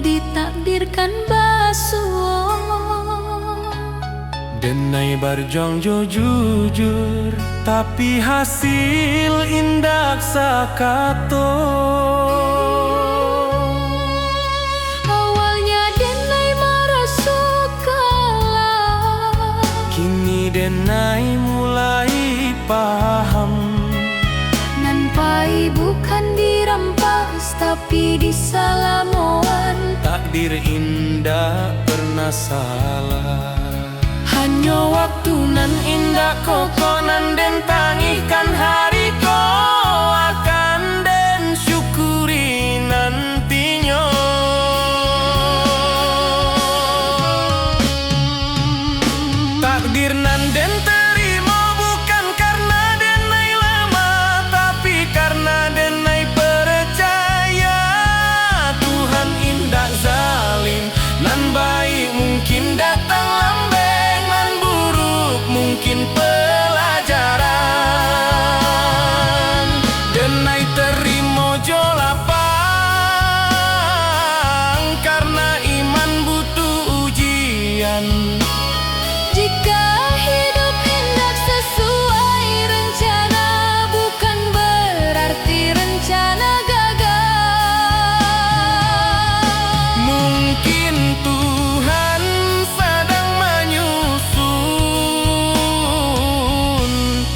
ditakdirkan basuh. Denai berjuang jujur, tapi hasil indak sakato. Awalnya denai merasa kalah, Kini denai mulai paham. Nampai bukan dirampas tapi disalamoan. Takdir indah pernah salah. Hanya waktu nan indah kokonan den tangihkan hari ko akan den syukuri nantinya. Takdir nan den terima bukan karena denai lama, tapi karena denai percaya Tuhan indah zalim. Nan baik mungkin datang lambe, nan buruk mungkin pelajaran. Denai terima jo lapang karena iman butuh ujian. Jika hidup hendak sesuai rencana, bukan berarti rencana gagal. Mungkin Tuhan sedang menyusun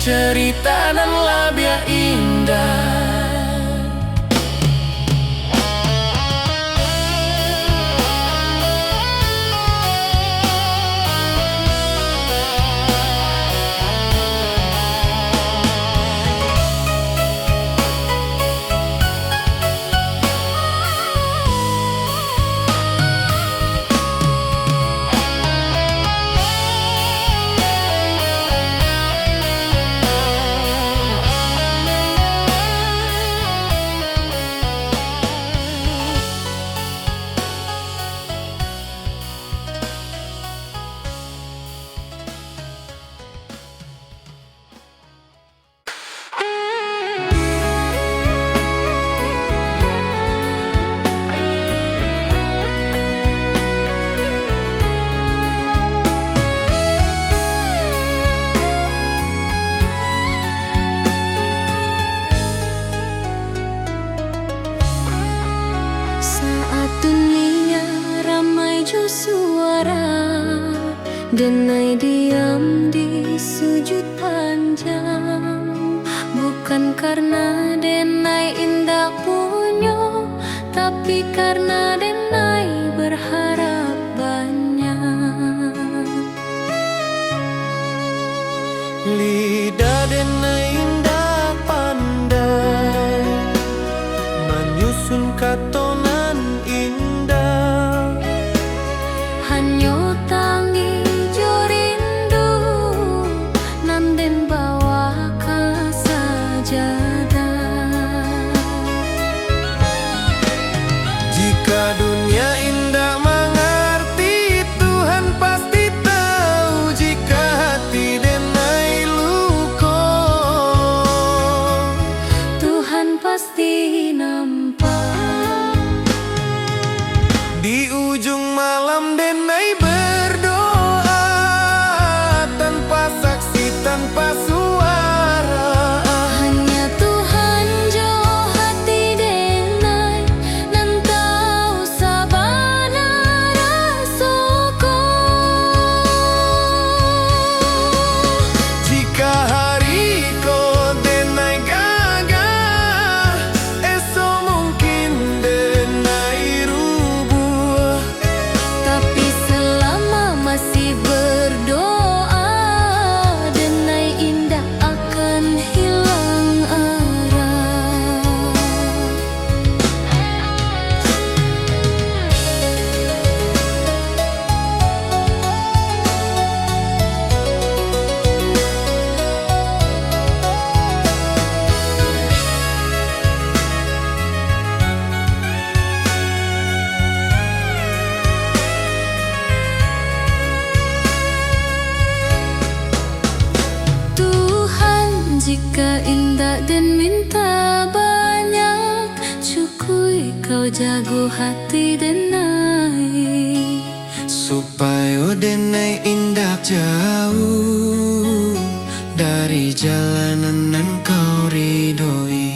cerita dan labia indah. Saat dunia ramai jo suara, denai diam di sujud panjang. Bukan karena denai indah punya, tapi karena denai berharap banyak. Lidah denai indah pandai menyusun katonan indah. Hanya tangi jo rindu, nan den bawa ke sajadah. Jika dunia indah mengerti, Tuhan pasti tahu. Jika hati denai luka, Tuhan pasti nampak. di ujung malam denai berdoa tanpa saksi, tanpa suara. Hanya Tuhan jo hati denai, nan tahu sabana rasoko. Jika hari ko denai gagah, esok mungkin denai rubuh. Tapi selama masih berdoa, denai indah akan hilang arah. Tuhan, jika indah dan minta banyak, cukui kau jago hati denai. denai indah jauh dari jalanan nan kau ridhoi.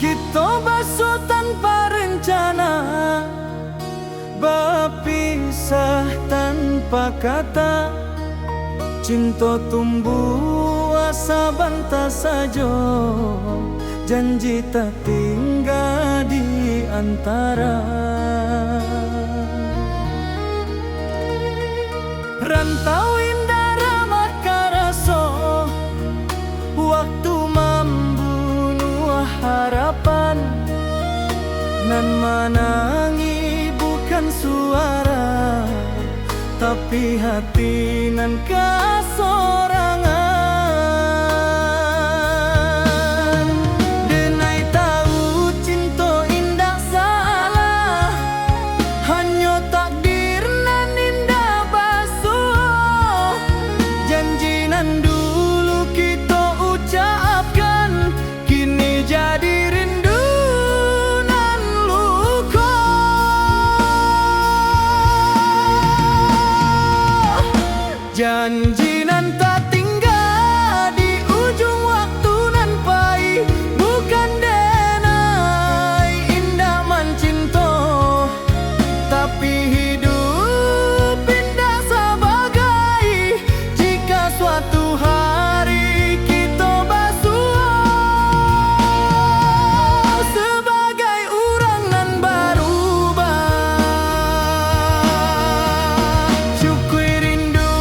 Kita basuh tanpa rencana, berpisah tanpa kata. Cinta tumbuh asa bantah saja, janji tak tinggal di antara. Rantau indah ramah karaso, waktu membunuh harapan. Nan menangi bukan suara, tapi hati nan kasorangan. Denai tahu cinta indah salah, hanya takdir nan indah basuh. Janji nan dulu kita ucapkan, kini jadi rindu nan luka. Janji nan tak tinggal di ujung waktu nan pahit, bukan denai indah mencinta, tapi hidup indah sebagai jika suatu hari kita basuh sebagai orang nan berubah. Syukur rindu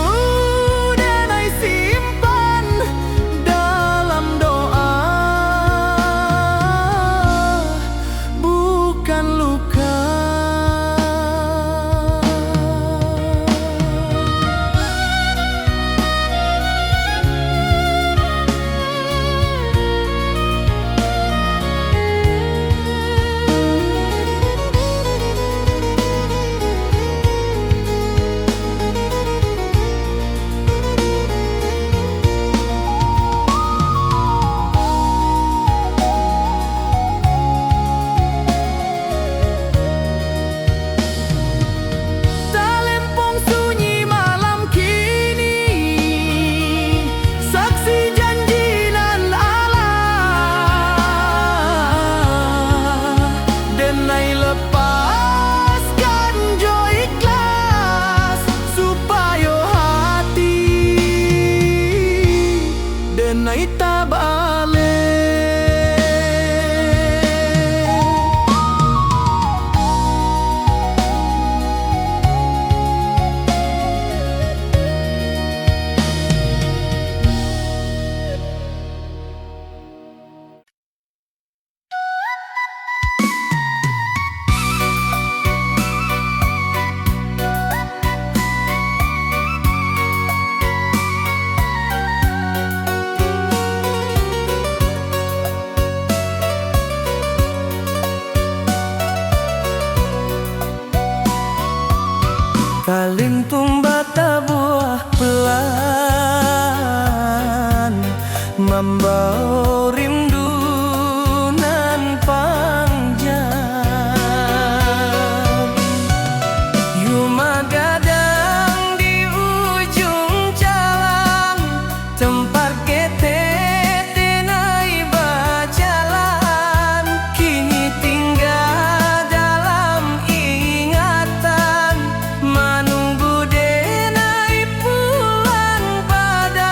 denai simpan dalam doa, bukan luka. Talempong sunyi malam kini, saksi janji nan Allah. Denai lepaskan jo ikhlas, supaya hati denai tak balik. Kalin tumbata buah pelan, membawa rindu nan panjang. Yuma gadang di ujung jalan, tempat kita denai berjalan. Kini tinggal dalam ingatan, menunggu denai pulang badan.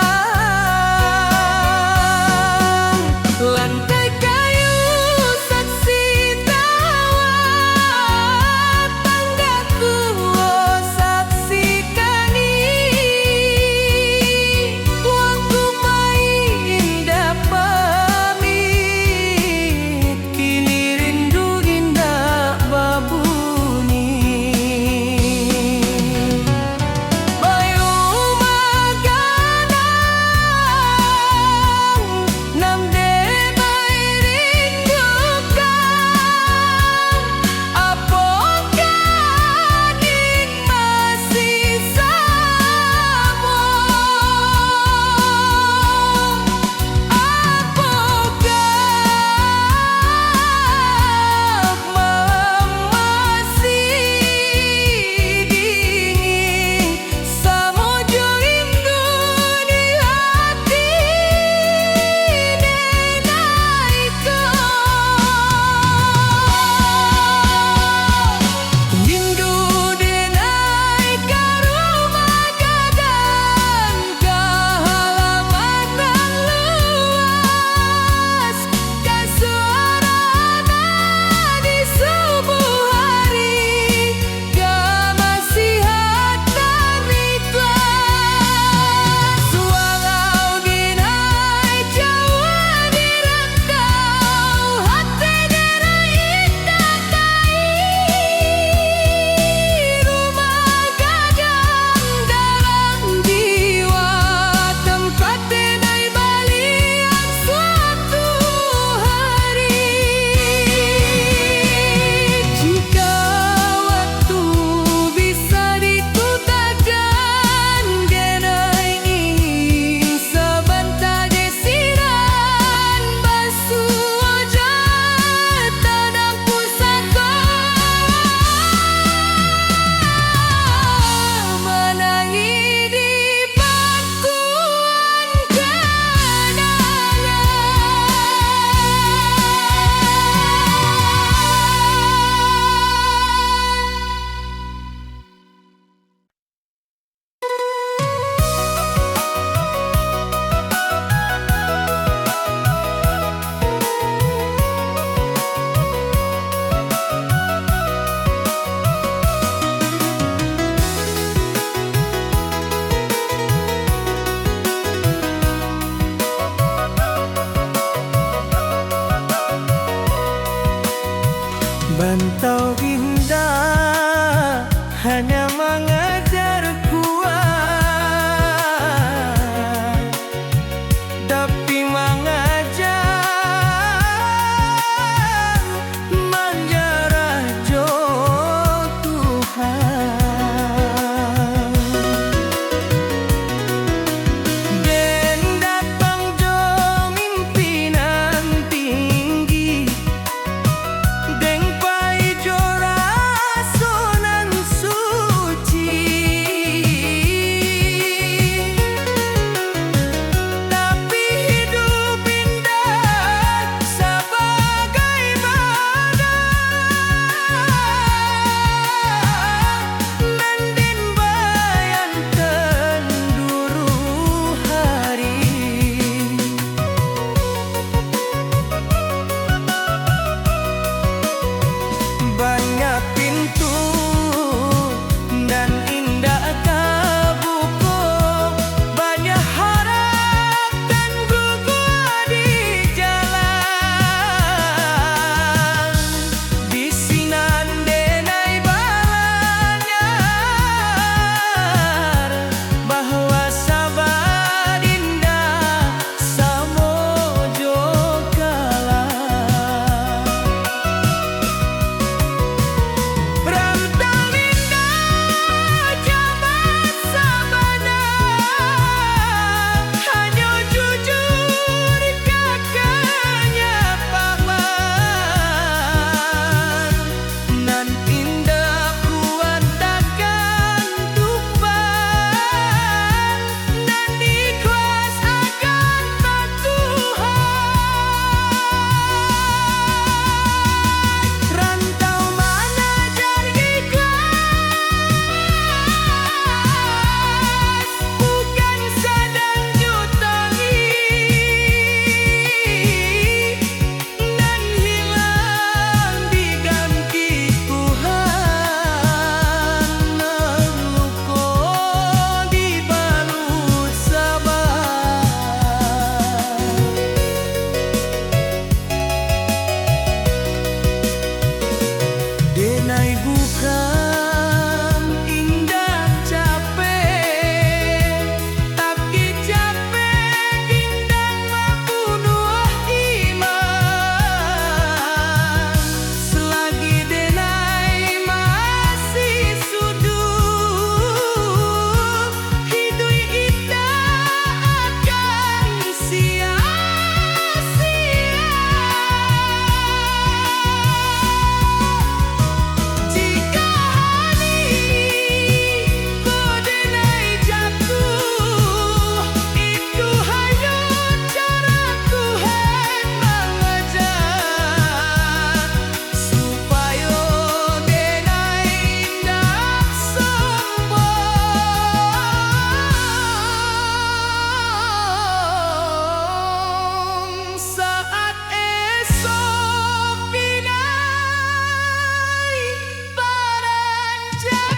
Bantau indah hanya mengajar kuat, tapi mengajar menjarah jo Tuhan. Den datang jo mimpinan tinggi, deng pai jo rasonan suci. Tapi hidup indah sebagai mendin bayan kenduru hari. Banyak pintu dan indah kabuku, banyak harap dan gugur di jalan. Di sinan denai balanyar bahwa sabar indah samojo kalah. Rantau indah jabat sabana, hanya jujur kakaknya paman. Nan indah kuat takkan tumpah, nan ikhlas akan tak Tuhan. Rantau mengajar ikhlas, bukan sedang jutangi, dan hilang diganti Tuhan. Nang luko dibalut sabar. Denai bukan indah capek, tapi capek indah membunuh iman. Selagi denai masih sudut, hidup indah akan sia-sia. Jika hari denai jatuh, itu hanya cara Tuhan mengajar, supaya denai indah sombong. Saat esok dinai beranjak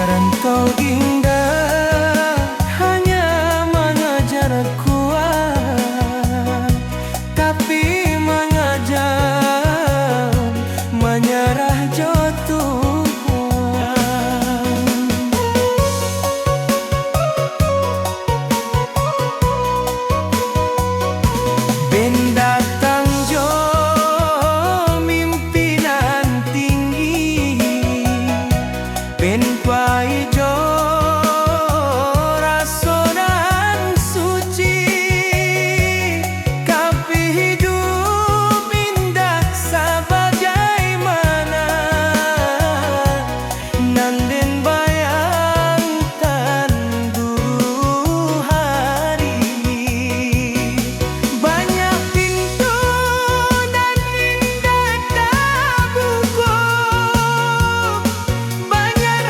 Rantau indah hanya mengajar kuat, tapi mengajar menyerah jo Tuhan. Ben datang jo mimpinan tinggi, ben pai jo rasonan suci. Tapi hidup indah sebagaimana, nan den bayangkan dulu hari. Banyak pintu dan indah kabuku, banyak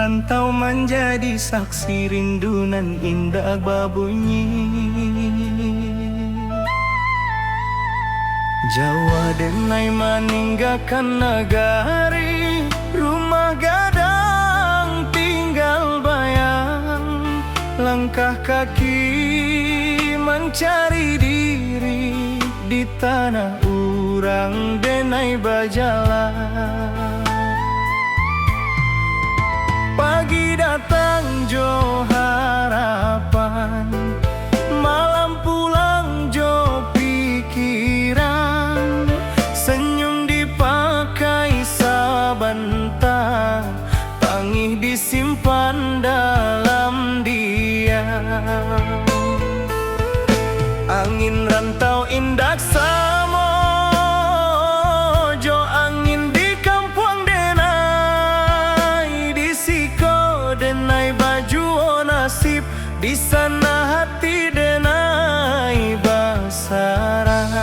Rantau menjadi saksi rindu nan indah berbunyi. Jawa denai meninggalkan negari, rumah gadang tinggal bayang. Langkah kaki mencari diri di tanah urang denai berjalan. Pagi datang jo harapan, malam pulang jo pikiran. Senyum dipakai sebentar, tangih disimpan dalam diam. Angin rantau indak samo, jo angin di kampung denai. Di siko denai baju o nasib, di sana hati denai basarang.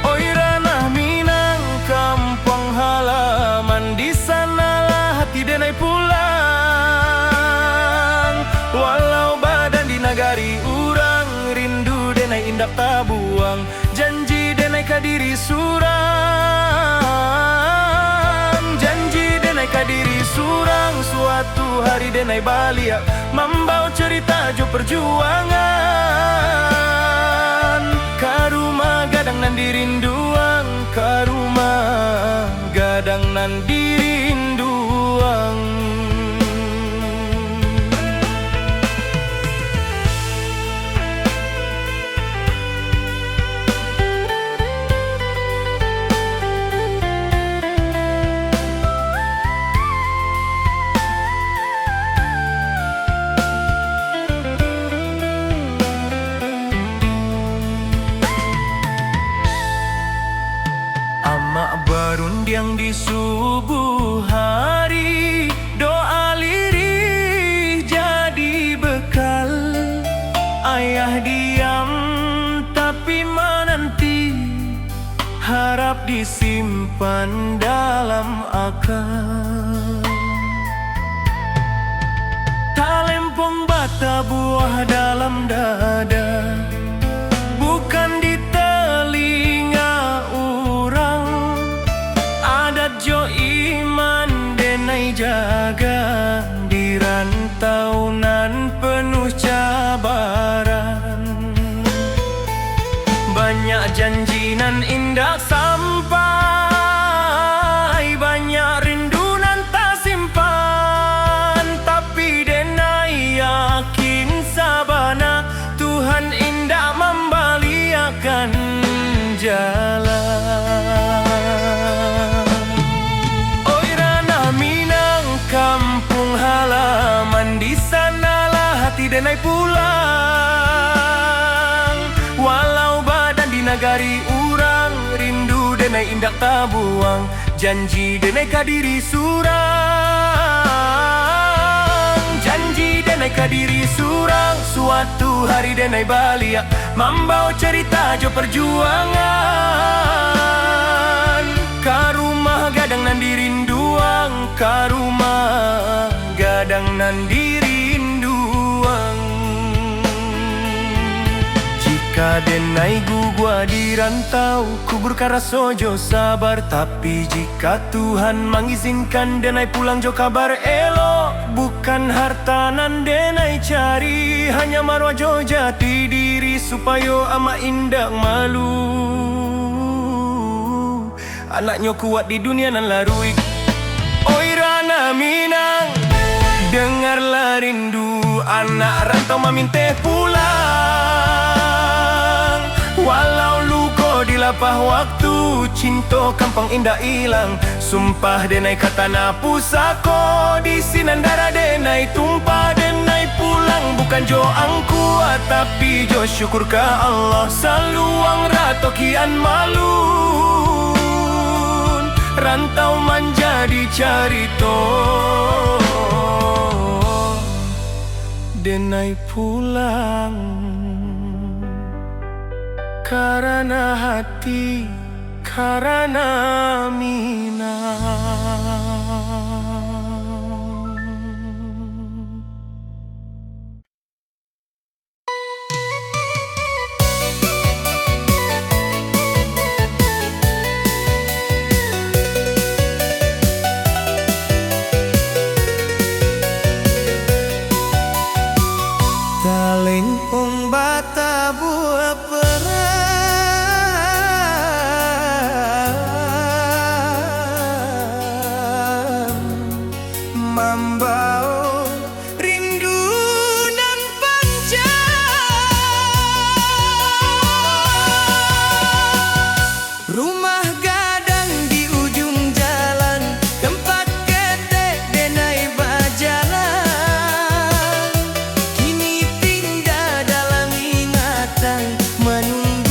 Oi ranah Minang kampung halaman, di sanalah hati denai pulang. Walau badan di nagari urang, rindu denai indak tabuang. Janji denai kadiri surang, janji denai kadiri surang. Suatu hari denai balik membawa cerita jo perjuangan. Ka rumah gadang nan dirinduang, ka rumah gadang nan dirinduang. Amak berundiang di subuh hari, doa lirih jadi bekal. Ayah diam tapi menanti, harap disimpan dalam akal. Talempong bata buah dalam dada, bukan di telinga urang. Adat jo iman denai jaga, di rantau nan penuh cabaran. Banyak janji nan indah sampai, banyak rindu nan tak simpan. Tapi denai yakin sabana, Tuhan indah membaliakan jalan. Oi ranah Minang kampung halaman, di sanalah hati denai pulang. Walau badan di nagari urang, rindu denai indak tabuang. Janji denai kadiri surang, janji denai kadiri surang. Suatu hari denai balik membawa cerita jo perjuangan. Ka rumah gadang nan dirinduang, ka rumah gadang nan dirinduang. Jika denai gugua di rantau, kubur karaso jo sabar. Tapi jika Tuhan mengizinkan denai pulang jo kabar elok. Bukan harta nan denai cari, hanya marwah jo jati diri. Supaya ama indak malu, anaknya kuat di dunia nan larui. Oi ranah Minang, dengarlah rindu anak rantau memintih pulang. Walau luko di lapah waktu, cinta kampung indah hilang. Sumpah denai kata na pusako, di sinandara denai tumpah denai pulang. Bukan jo angku tapi jo syukur ka Allah. Saluang rato kian malun, rantau menjadi carito. Denai pulang karena hati, karena Minang. Ung bata buah perang Mambao rindu nan panjang Rumah gadang di ujung jalan Tempat ketek denai berjalan Kini pindah dalam ingatan Menunggu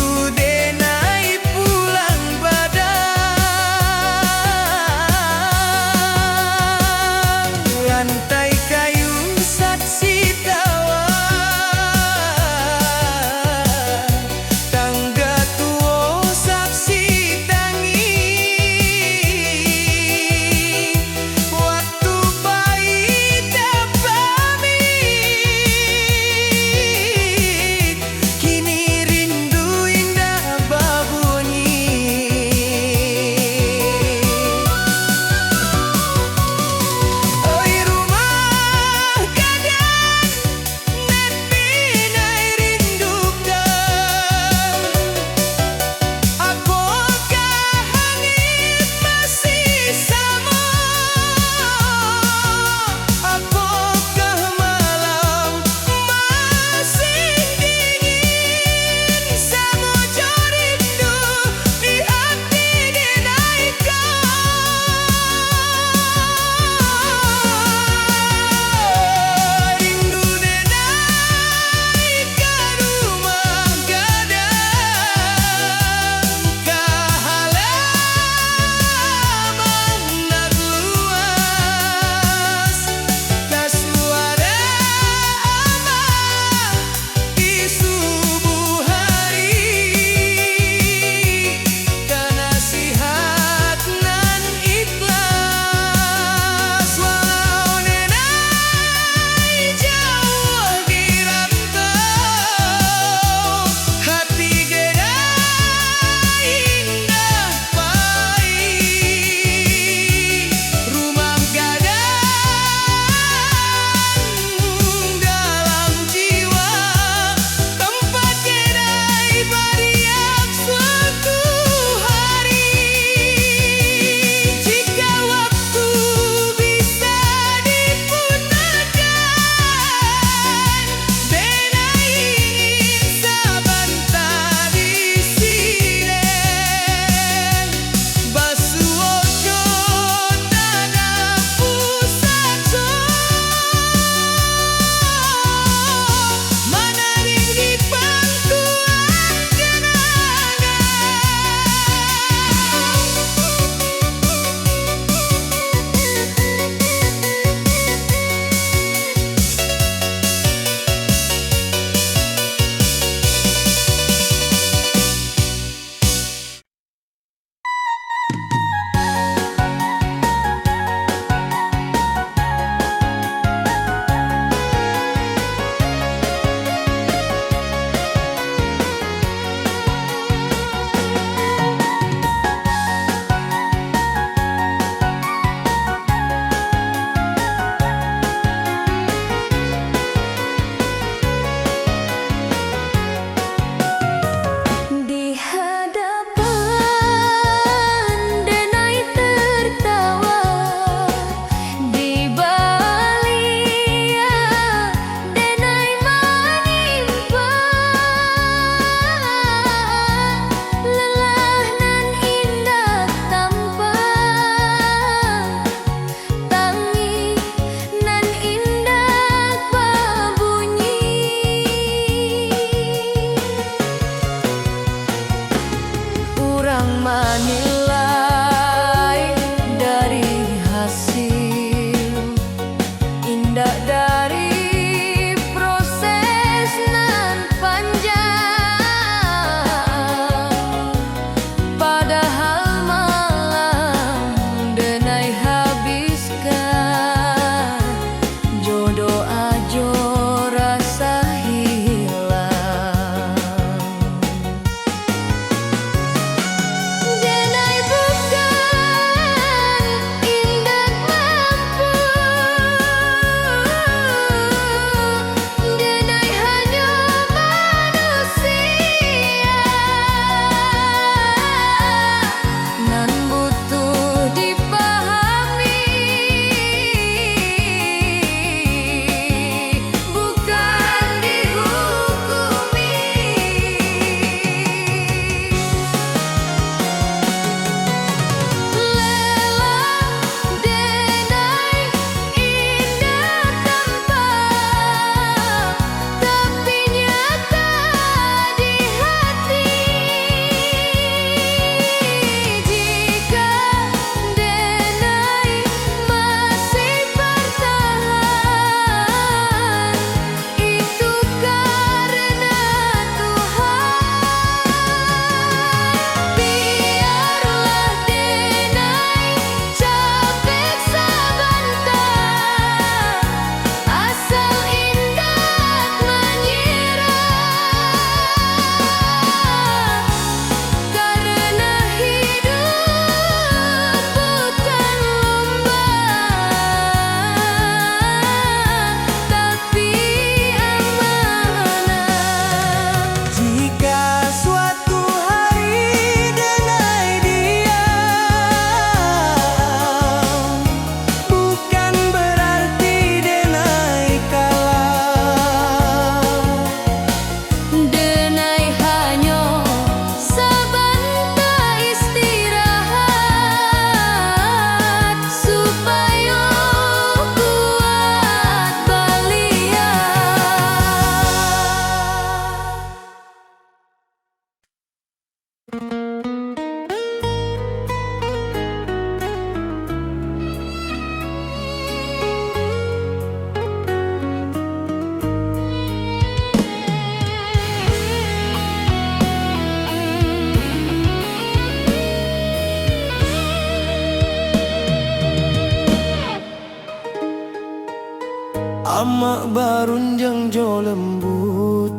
Mak barunjang jo lembut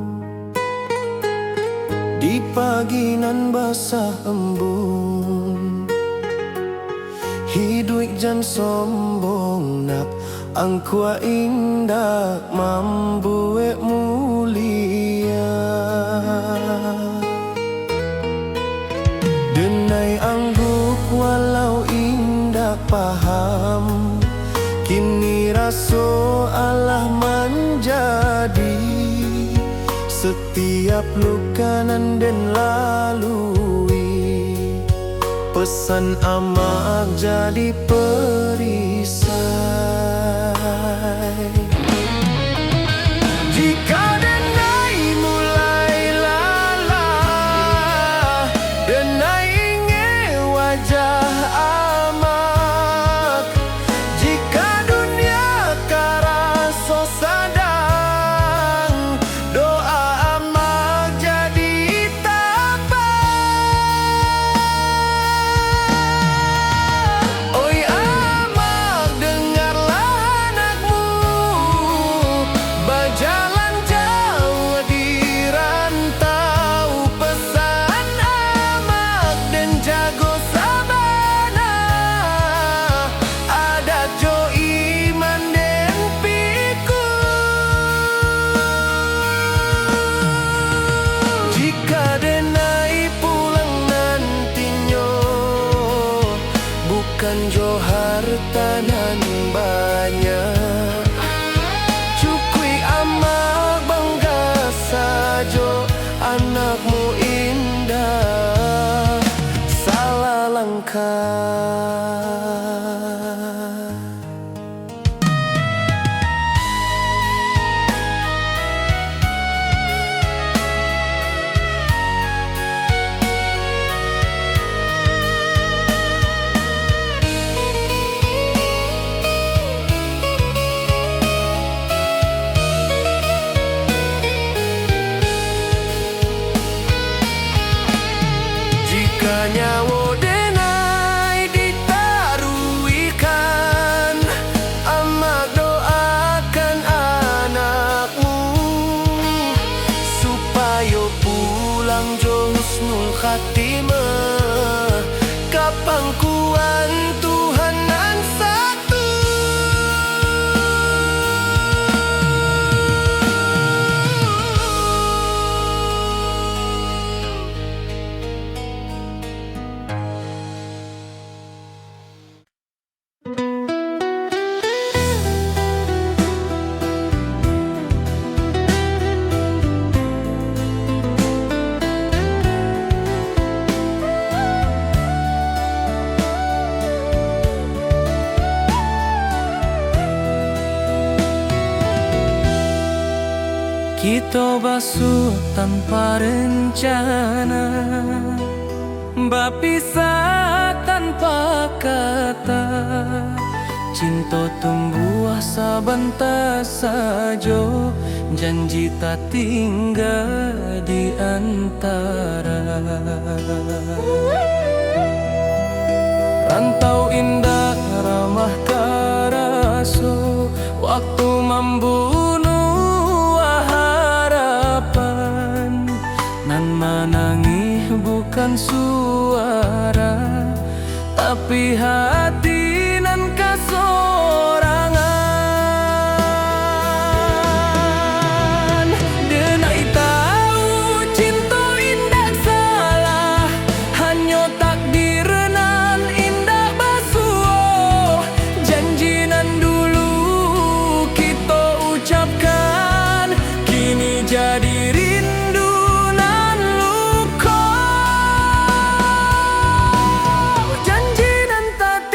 di pagi nan basah embun. Hidup jan sombong nak angkua indah mambuek mulia. Denai angguk walau indah paham, kini raso Allah menjadi setiap luka nan den lalui. Pesan amak jadi perisai. Jika denai mulai lalah, denai ingin wajah amak. Jika dunia karaso sadang, doa amak jadi tabah. Oi amak, dengarlah anakmu berjalan jauh di rantau. Pesan amak dan jago sabana, ada jo iman den piku. Jika denai pulang nantinya, bukan jo harta nan banyak. Cukui amak bangga sajo, anakmu indah salah langkah. Jika nyawa denai ditaruikan, amak doakan anakmu supaya pulang jo husnul khatimah. Kapangkuan Tuhan nan satu. Kita basuh tanpa rencana, berpisah tanpa kata. Cinta tumbuh sabantar saja, janji tak tinggal di antara. Rantau indah ramah karaso, waktu membunuh harapan. Nan menangis bukan suara, tapi hati nan kasorangan. Denai tahu cinta indah salah, hanya takdir nan indah basuh. Janji nan dulu kita ucapkan, kini jadi rindu nan luka. Janji nan tak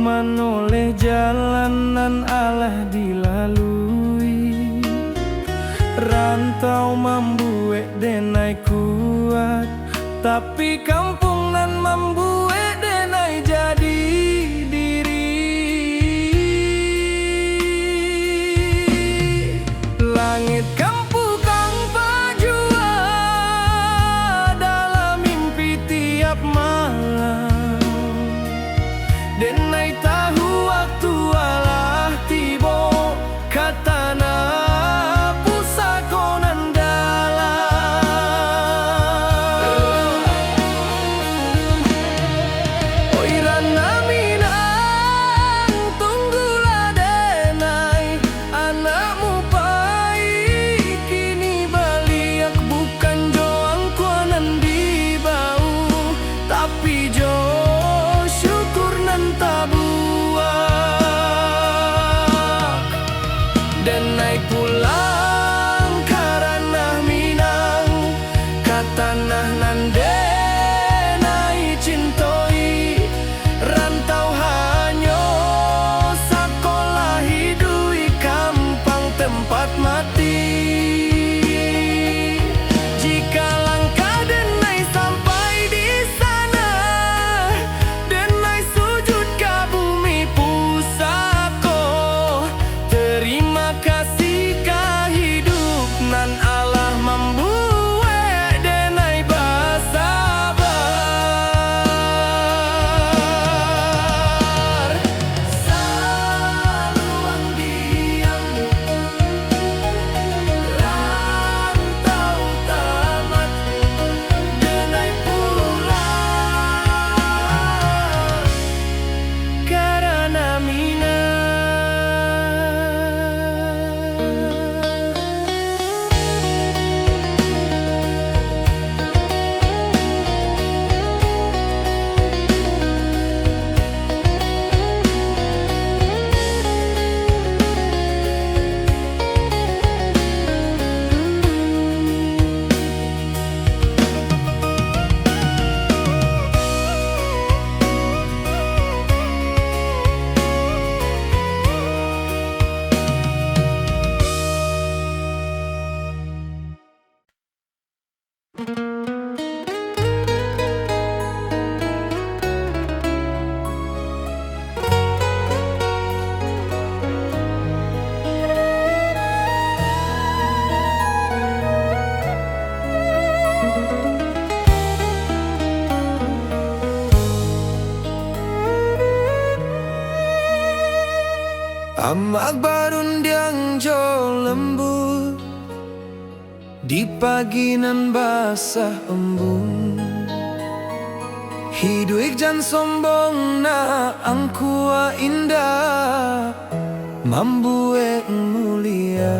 manoleh jalanan alah dilalui. Rantau membuat denai kuat, tapi kampung nan membuat denai jadi diri. Langit kampung kang pajua dalam mimpi tiap malam. Denai tahu waktu alah tibo katana pusakonan dalam. Oi rana minang tunggulah denai, anakmu pai kini baliak bukan joang kuanan di bau, tapi jo syukur nan tabuak. Denai pulang karena minang katanah nan denai cintoi. Rantau hanyo sakolah hidui kampang tempat mati. Jika langkah denai sampai di sana, denai sujud ke bumi pusako. Terima kasih ka hidup nan Allah membuat denai basabar. Saluang diam rantau tamat, denai pulang karena minang. Amak barundiang jo lembut di pagi nan basah embun. Hidup jan sombong na angkua indah membuat mulia.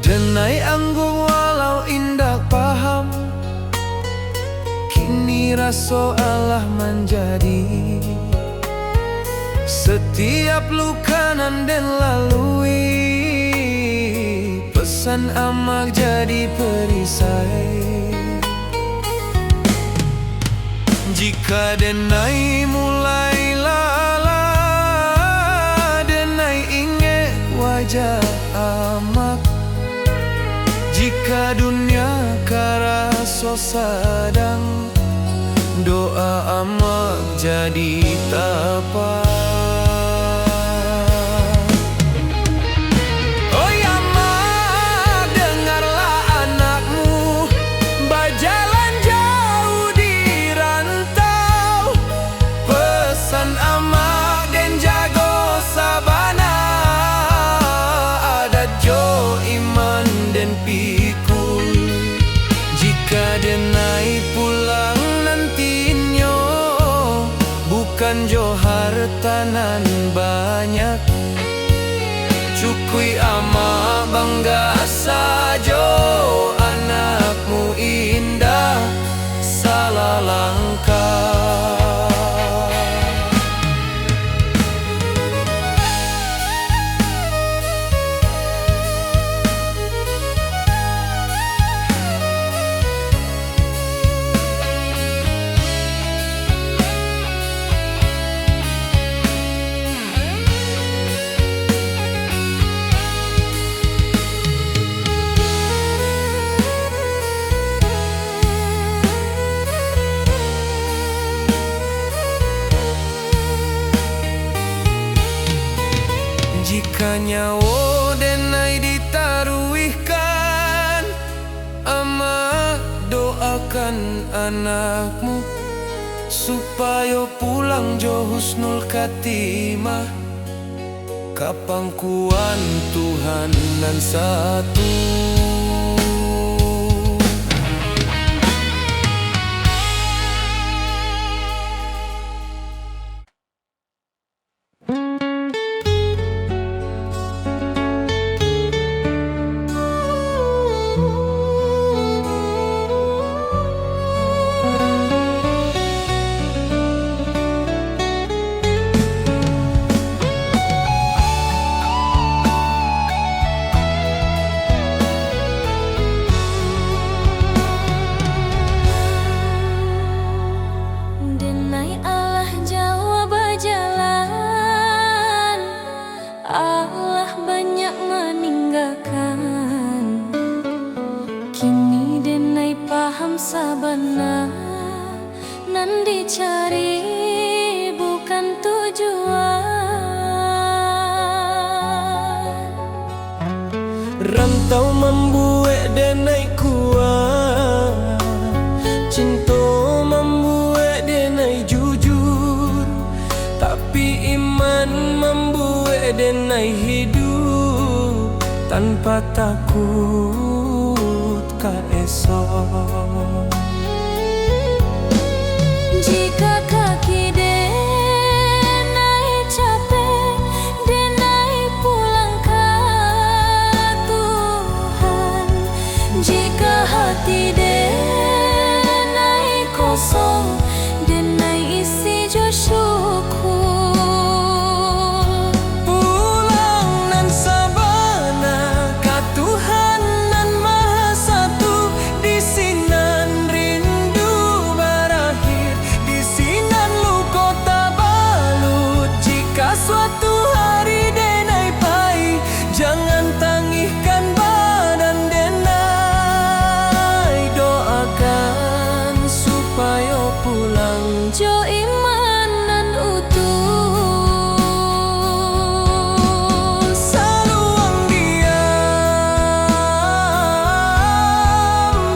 Denai anggung walau indah paham, kini raso Allah menjadi. Setiap luka nan den lalui, pesan amak jadi perisai. Jika denai mulai lala, denai ingat wajah amak. Jika dunia karaso sadang, doa amak jadi tapak. Oi amak, dengarlah anakmu berjalan jauh di rantau. Pesan amak den jago sabana, adat jo iman den pikul. Jika denai pulang nantinya, bukan jo hartanan banyak. Cukui ama bangga sajo, anakmu indah salah langkah. nyawo denai ditaruihkan. Ama doakan anakmu supaya pulang jo husnul khatimah. Kapangkuan Tuhan nan satu. Allah banyak meninggalkan. Kini denai paham sabana nan dicari bukan tujuan. Rantau membuat denai kuat, cinta membuat denai jujur, tapi iman membuat denai hidup tanpa takut ka esok. Jika kaki denai capek, denai pulang ke Tuhan. Jika hati denai kosong, denai isi jo syukur. Pulang nan sabana ka Tuhan nan Maha Satu. Di sinan rindu berakhir, di sinan luka tabalut. Jika suatu hari denai pai, jangan tangihkan badan denai. Doakan supaya pulang Jo iman nan utuh. saluang diam,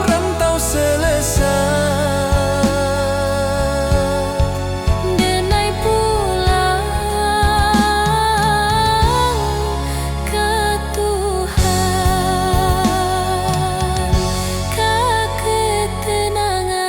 rantau selesai. Denai pulang ke Tuhan, ke ketenangan.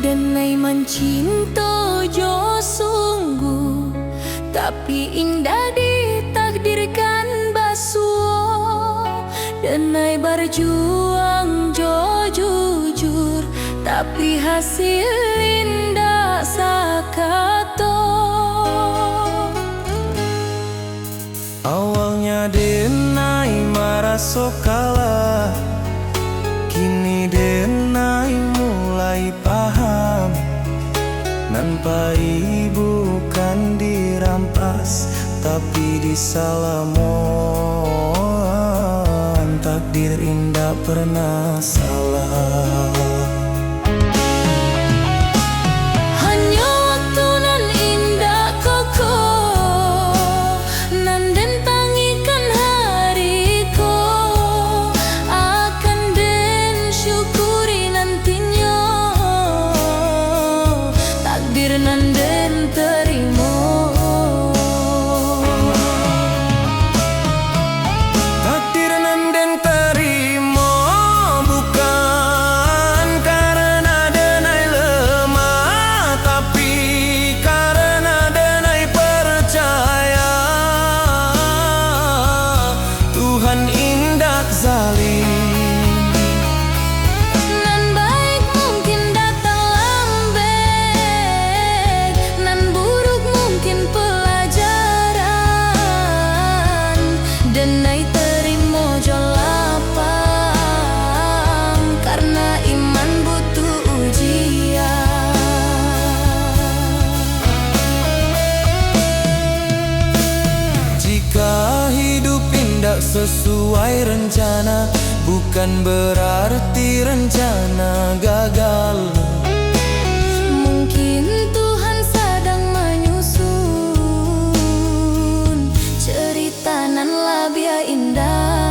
Denai mencinta jo sungguh, tapi indah ditakdirkan basuh. Denai berjuang jo jujur, tapi hasil indah sakato. Awalnya denai merasa kalah, kini denai mulai paham. Nampai bukan dirampas, tapi disalamon. Takdir indah pernah salah. Hanya waktu nan indah kokoh, nan den tangikan hariko, akan den syukuri nantinya. Takdir nan den terima. bukan berarti rencana gagal. Mungkin Tuhan sedang menyusun cerita nan lebih indah.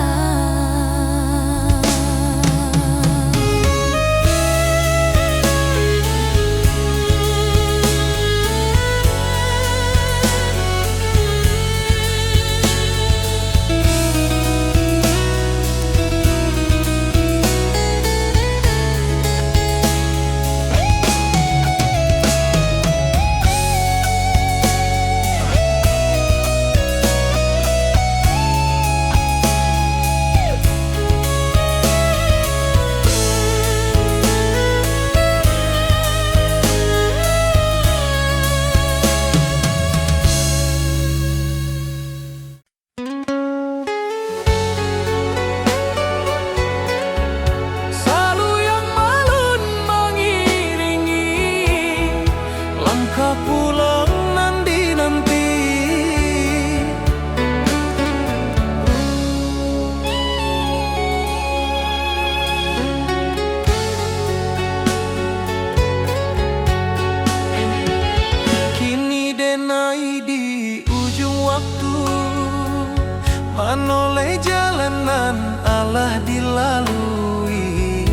Manoleh jalanan Allah dilalui,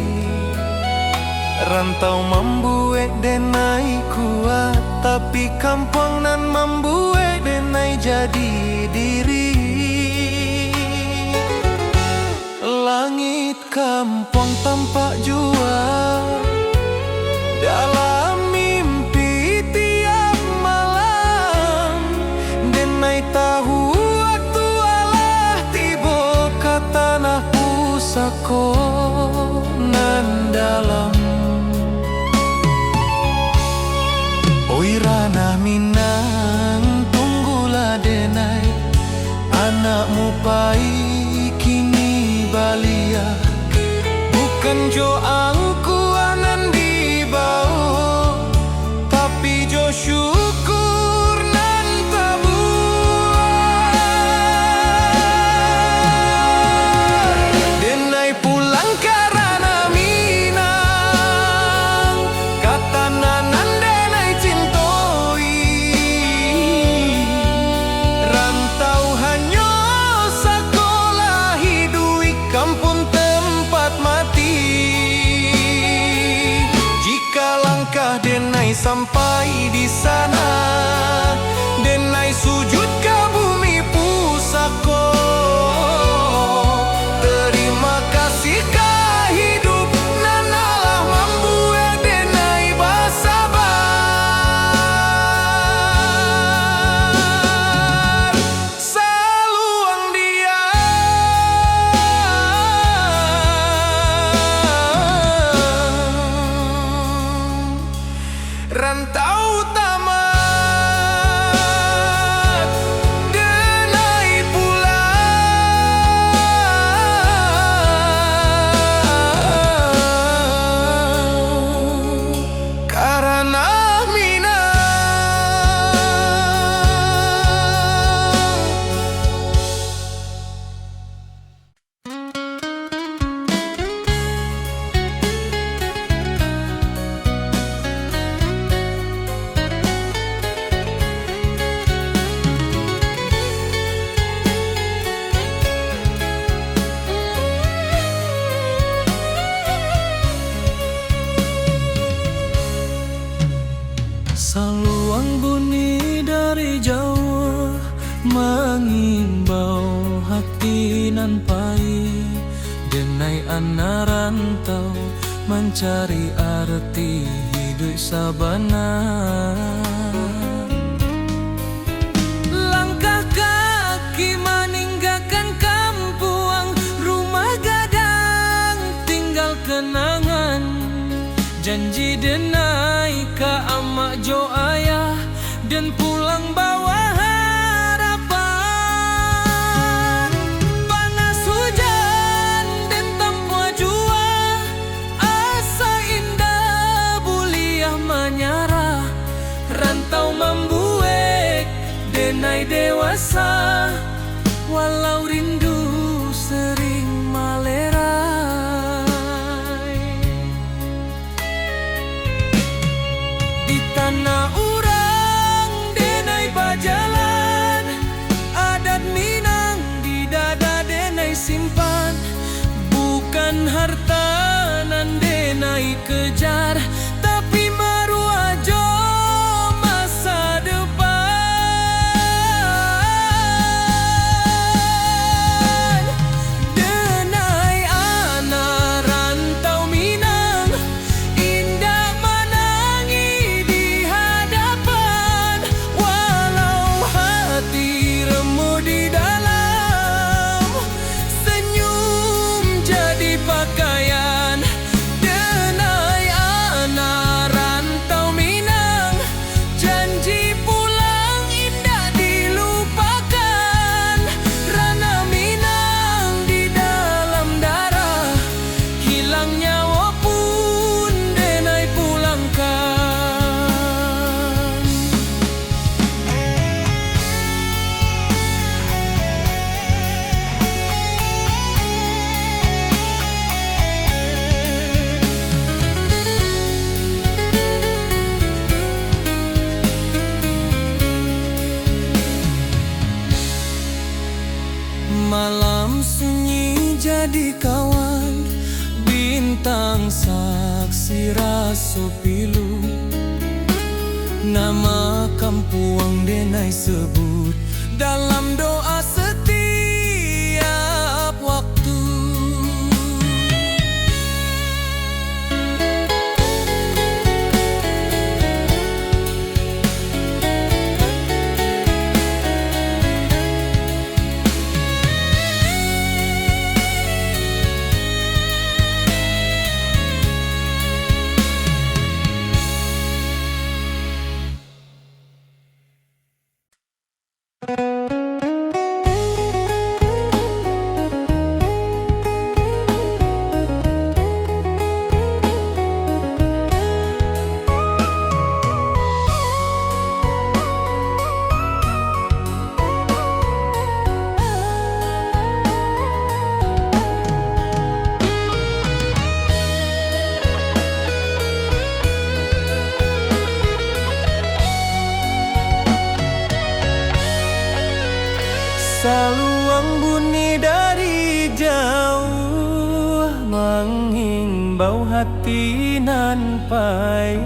rantau membuat denai kuat, tapi kampung nan membuat denai jadi diri. Langit kampung tampak jua dalam mimpi tiap malam. Denai tahu tanah pusako nan dalam. Oi ranah Minang, tunggulah denai, anakmu pai kini balia. Bukan jo angkuanan di bawah, tapi jo syukur nan tabuh. Sampai di sana, denai sujud ke bumi pusako. Terima kasih ke hidup nan Allah membuat denai bersabar. Saluang dia rantau tamat, denai pulang karena Minang. Saluang bunyi dari jauh mengimbau hati nan pahit. Denai anak rantau mencari arti hidup sabana. Langkah kaki meninggalkan kampung, rumah gadang tinggal kenangan. Janji denai ke amak jo ayah dan pulang bawa harapan. Panas hujan dan tanpa jua, asa indah buliah menyarah. Rantau membuat denai dewasa, walau rindu sering malera. denai kejar, tapi marua jo masa depan. Denai anak rantau Minang, indah menangi di hadapan. Walau hati remuk di dalam, senyum jadi pakaian. Denai anak rantau Minang, janji pulang indah dilupakan. Rana Minang di dalam darah, hilang nyawa pun denai pulangkan. Malam sunyi jadi kawan, bintang saksi raso pilu. Nama kampuang denai sebut dalam doa setiap waktu. Saluang bunyi dari jauh, menghimbau hati nan pai.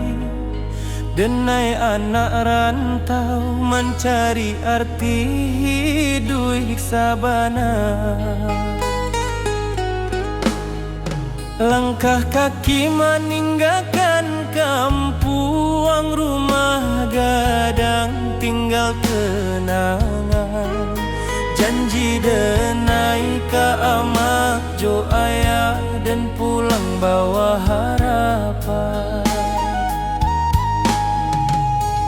Denai anak rantau mencari arti hidup sabana. Langkah kaki meninggalkan kampung, rumah gadang tinggal kenangan. Janji denai ka amak jo ayah, dan pulang bawa harapan.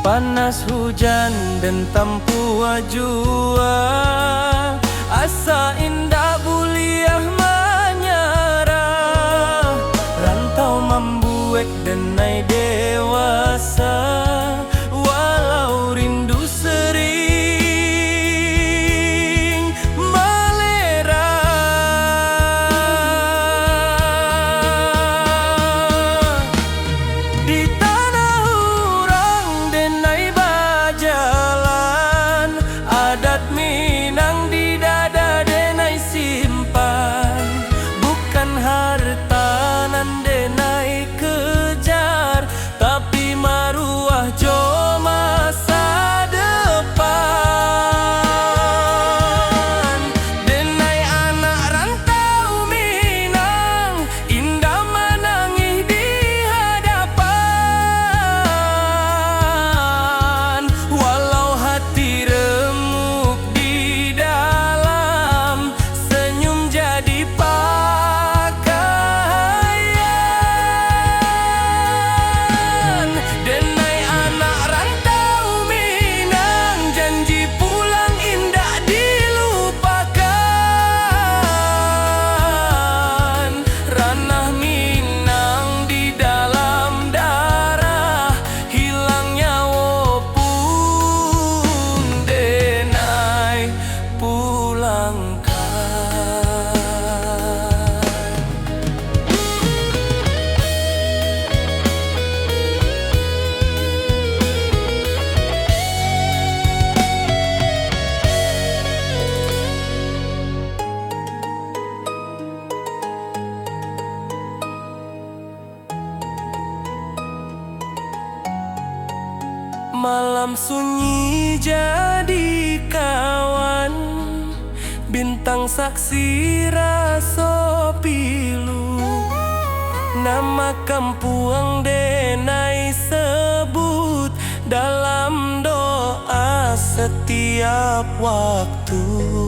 Panas hujan dan tampu jua, asa indah buliah menyerah. Rantau membuat denai dewasa, walau rindu sering harta nan denai kejar. Malam sunyi jadi kawan, bintang saksi raso pilu. Nama kampung denai sebut dalam doa setiap waktu.